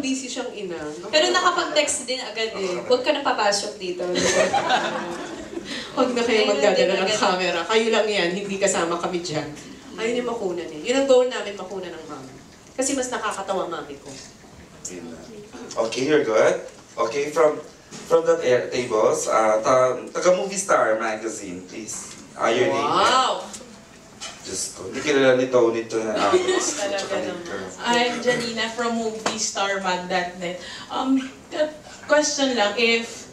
busy siyang ina. Pero nakapag-text din agad eh. Huwag ka nang papasok dito. Huwag na kayo magdadala ng camera. Kayo lang yan, hindi kasama kami dyan. Ayun yung makunan eh. Yun ang goal namin, makunan ng mami. Kasi mas nakakatawa mami ko. Okay, you're good. Okay, from the tables, taga-Movie Star magazine, please. Your name. Wow! Just go. Hindi kilala ni Tony ito na Alex. Talaga naman. I'm Janina from moviestarmag.net. Question lang, if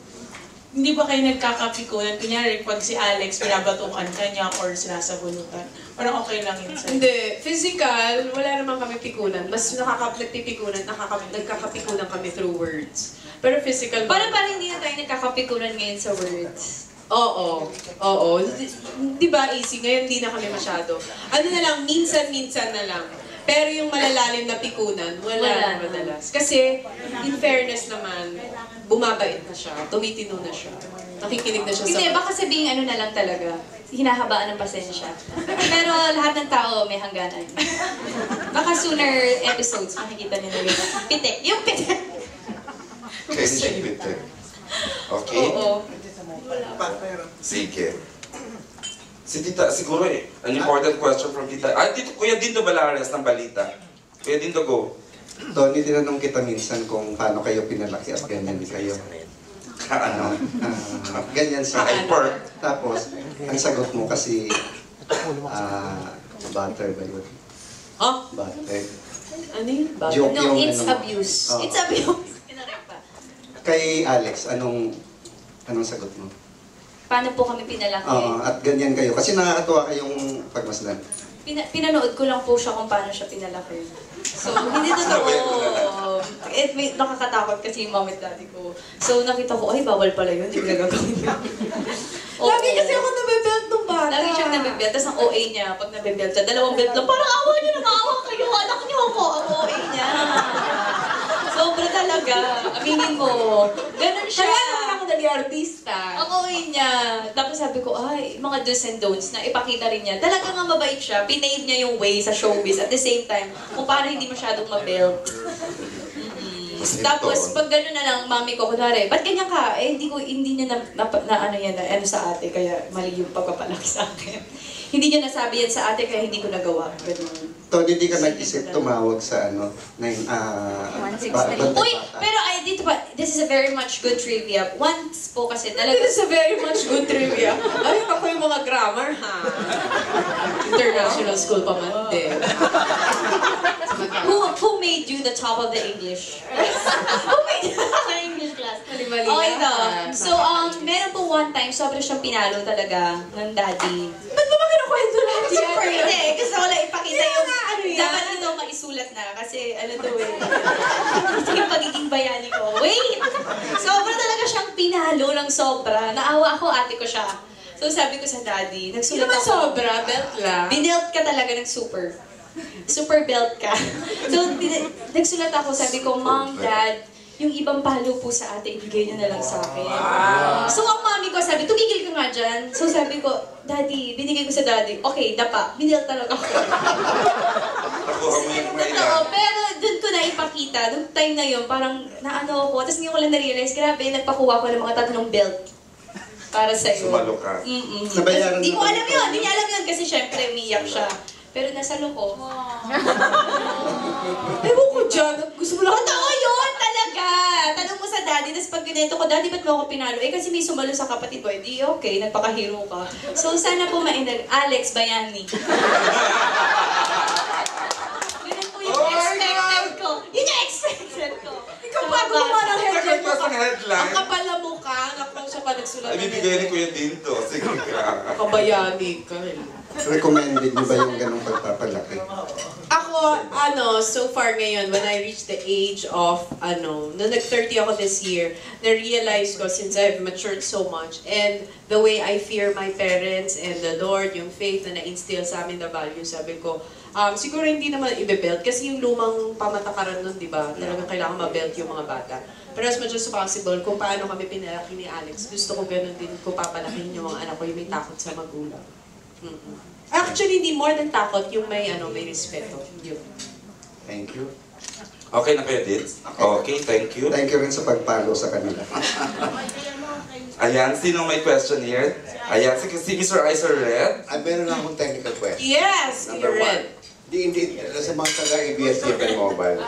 hindi ba kayo nagkakapikunan? Kunyari, pag si Alex, pinabatukan ka niya or sinasabulutan. Parang okay lang yun sa'yo. Hindi. Physical, wala naman kami pikunan. Mas nagkakapikunan kami through words. Pero physical... Parang hindi na tayo nagkakapikunan ngayon sa words. Oo. Di ba easy? Ngayon di na kami masyado. Ano na lang, minsan-minsan na lang. Pero yung malalalim na pikunan, wala na madalas. Kasi, in fairness naman, bumabait na siya, tumitino na siya, nakikinig na siya sa... Hindi, baka sabihin ano na lang talaga, hinahabaan ng pasensya. Pero lahat ng tao may hangganan. Baka sooner episodes, makikita nila yun. Pitik, yung pitik! Kaya siya bitin. Okay? Oo. Sige. Si Tita, siguro an important question from Tita. Dito, Kuya Dindo Balares ng balita. Kuya Dindo, go. Tony, tinanong kita minsan kung paano kayo pinalaki at ganyan kayo. Ganyan sa hyper. Tapos, ang sagot mo kasi, butter ba yun? Huh? Butter. Ano yun? Joke No, yung it's ano mo. abuse. Oo. It's abuse. Kinarek pa. Kay Alex, anong sagot mo? Paano po kami pinalaki? At ganyan kayo. Kasi nakakatuwa kayong pagmasdan. Pinanood ko lang po siya kung paano siya pinalaki. So, hindi totoo. Nakakatakot kasi yung mom at daddy ko. So, nakita ko, ay, bawal pala yun. Hindi ko nagagawin yun. Lagi kasi ako nabibelt ng bata. Lagi siyang nabibelt. Tapos ang OA niya, pag nabibelt siya, 2 belt lang. Parang awa niyo na maawa kayo. Anak niyo ako. Ang OA niya. Sobra talaga. Aminin mo. Ganun siya. Kaya naman ako naging artista. Ang OA niya. Tapos sabi ko, ay, mga do's and don'ts na ipakita rin niya. Talaga nga mabait siya. Pinave niya yung way sa showbiz. At the same time, kung paano hindi masyadong mabelt. Tapos, pag gano'n na lang, mami ko, kunwari, ba't ganyan ka? Eh, hindi niya na sa ate, kaya mali yung pagpapalaki sa akin. Hindi niya nasabi yan sa ate, kaya hindi ko nagawa. Ganun. Tony, hindi ka nag-isip tumawag sa ano, na yung, 169. Uy, pero dito pa, this is a very much good trivia. Once po kasi talaga... This is a very much good trivia. Ay, ako yung mga grammar, ha? International school pa man din. Who made you the top of the English? Who made you the English class? Mali-mali Okay na. to. So, meron po one time, sobrang siyang pinalo talaga ng daddy. Ba't mo ba kinukwento lahat yan? Super, hindi. Gusto ko lang ipakita yung... ano yan? Dapat ito maisulat na kasi ano to eh. Yung pagiging bayani ko. Wait! Sobra talaga siyang pinalo ng sobra. Naawa ako, ate ko siya. So sabi ko sa daddy, Hindi nagsulat naman ako. sobra, belt lang. Binelt ka talaga ng super. Super belt ka. So nagsulat ako, sabi ko, Mom, Dad, yung ibang palo po sa ate, ibigay niyo na lang sa akin. So ang mami ko sabi, tumigil ka nga dyan. So sabi ko, Daddy, binigay ko sa Daddy. Okay, dapa, binil talaga ako. Nakuha mo yung mga Totoo, pero dun ko na ipakita, nung time na yun, parang naano ako. Tapos ngayon ko lang na-realize, grabe, nagpakuha ko ng mga 3 belt para sa'yo. Sumalo ka. Nabayaran Di mo mo ba alam ito? yun, di niya alam yun kasi syempre umiyak siya. Pero nasalo ko. Ewan ko dyan. Gusto mo lang Totoo yun talaga! Tanong mo sa daddy, tapos pag ganito ko, daddy, ba't mo ako pinalo? Eh kasi may sumalo sa kapatid ko, eh di okay, nagpakahero ka. So sana po mainag, Alex Bayani. Ganun po yung expected ko. Yun yung expected ko. Ikaw pa gumawa ng headline mo. Sa headline. Ang kapal na mukha, naku siya pa nagsulat. Ay, bibigay ni Kuya Dinto. Sige ka. Kabayani ka. Recommended niyo ba yung ganong pagpapalaki? Ako, so far ngayon, when I reached the age of, nung nag-30 ako this year, na-realize ko since I've matured so much, and the way I fear my parents and the Lord, yung faith na na-instill sa amin na value, sabi ko, siguro hindi naman i-belt, kasi yung lumang pamatakaran nun, di ba? Talagang kailangan ma-belt yung mga bata. Pero as much as possible, kung paano kami pinalaki ni Alex, gusto ko ganun din ko papalakihin yung mga anak ko, yung may takot sa magulang. Actually, hindi more than takot, yung may respeto. Yun. Thank you. Okay na kayo, Dids? Okay, thank you. Thank you rin sa pagpalo sa kanila. Ayan, sino may question here? Ayan, si Mr. Iser Red. Meron lang akong technical question. Yes, Number you're one. right. Sa mga taga-ABS-CBN Mobile,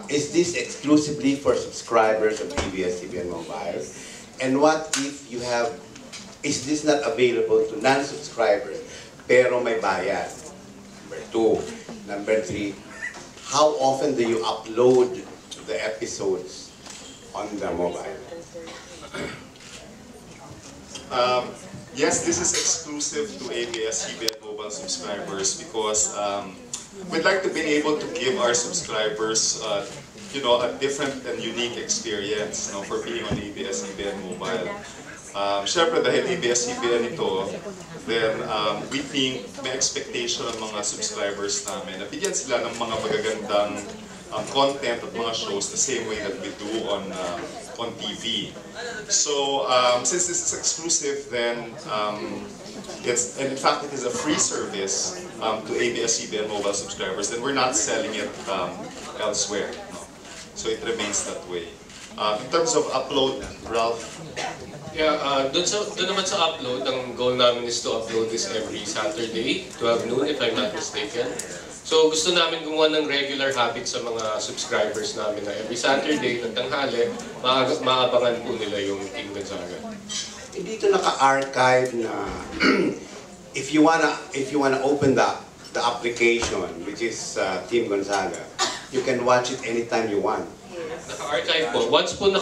is this exclusively for subscribers of ABS-CBN Mobile? And what if you have, is this not available to non-subscribers, pero may bayad? Number two. Number three, how often do you upload the episodes on the mobile? Yes, this is exclusive to ABS-CBN mobile subscribers because we'd like to be able to give our subscribers, a different and unique experience, for being on ABS-CBN mobile. Siyempre dahil ABS-CBN ito, then we think may expectation ng mga subscribers namin na bigyan sila ng mga magagandang content at mga shows the same way that we do on TV. So since this is exclusive, then and in fact it is a free service to ABS-CBN mobile subscribers, then we're not selling it elsewhere. No? So it remains that way. In terms of upload, Ralph? Yeah, doon naman sa upload, ang goal namin is to upload this every Saturday, 12 noon if I'm not mistaken. So gusto namin gumawa ng regular habit sa mga subscribers namin na every Saturday ng tanghali, maabangan po nila yung Team Gonzaga. Hindi ito naka-archive na if you wanna open the application, which is Team Gonzaga, you can watch it anytime you want. Naka-archive po. Once po